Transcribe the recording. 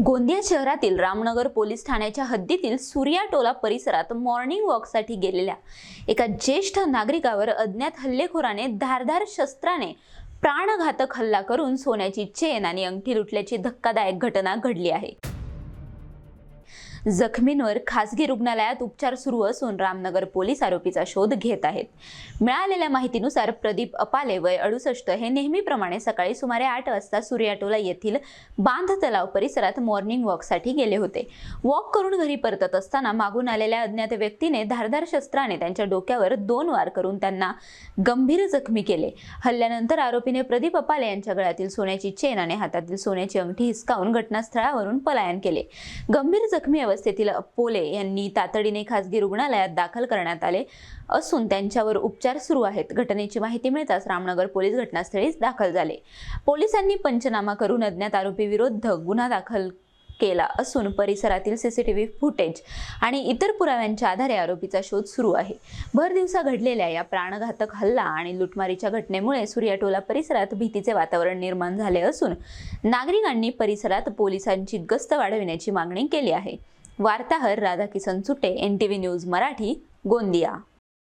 गोंदिया शहरातील रामनगर पोलीस ठाण्याच्या हद्दीतील सूर्याटोला परिसरात मॉर्निंग वॉकसाठी गेलेल्या एका ज्येष्ठ नागरिकावर अज्ञात हल्लेखोराने धारदार शस्त्राने प्राणघातक हल्ला करून सोन्याची चेन आणि अंगठी लुटल्याची धक्कादायक घटना घडली आहे। जखमींवर खासगी रुग्णालयात उपचार सुरू असून रामनगर पोलीस आरोपीचा शोध घेत आहेत। मिळालेल्या माहितीनुसार प्रदीप अपाले वय 68 हे नेहमीप्रमाणे सकाळी सुमारे 8 वाजता सूर्याटोला येथील बांध तलाव परिसरात मॉर्निंग वॉकसाठी गेले होते। वॉक करून घरी परतत असताना मागून आलेल्या अज्ञात व्यक्तीने धारदार शस्त्राने त्यांच्या डोक्यावर 2 वार करून त्यांना गंभीर जखमी केले। हल्ल्यानंतर आरोपीने प्रदीप अपाले यांच्या गळ्यातील सोन्याची चेन आणि हातातील सोन्याची अंगठी हिसकावून घटनास्थळावरून पलायन केले। गंभीर जखमी अवस्थेतील अपोले यांनी तातडीने खासगी रुग्णालयात दाखल करण्यात आले असून त्यांच्यावर उपचार सुरू आहेत। घटनेची माहिती मिळताच रामनगर पोलीस घटनास्थळी दाखल झाले। पोलिसांनी पंचनामा करून अज्ञात आरोपी विरुद्ध गुन्हा दाखल केला असून परिसरातील सीसीटीव्ही फुटेज आणि इतर पुराव्यांच्या आधारे आरोपीचा शोध सुरू आहे। भर दिवसा घडलेल्या या प्राणघातक हल्ला आणि लुटमारीच्या घटनेमुळे सूर्याटोला परिसरात भीतीचे वातावरण निर्माण झाले असून नागरिकांनी परिसरात पोलिसांची गस्त वाढविण्याची मागणी केली आहे। वार्ताहर राधाकिसन सुटे, NTV न्यूज मराठी, गोंदिया।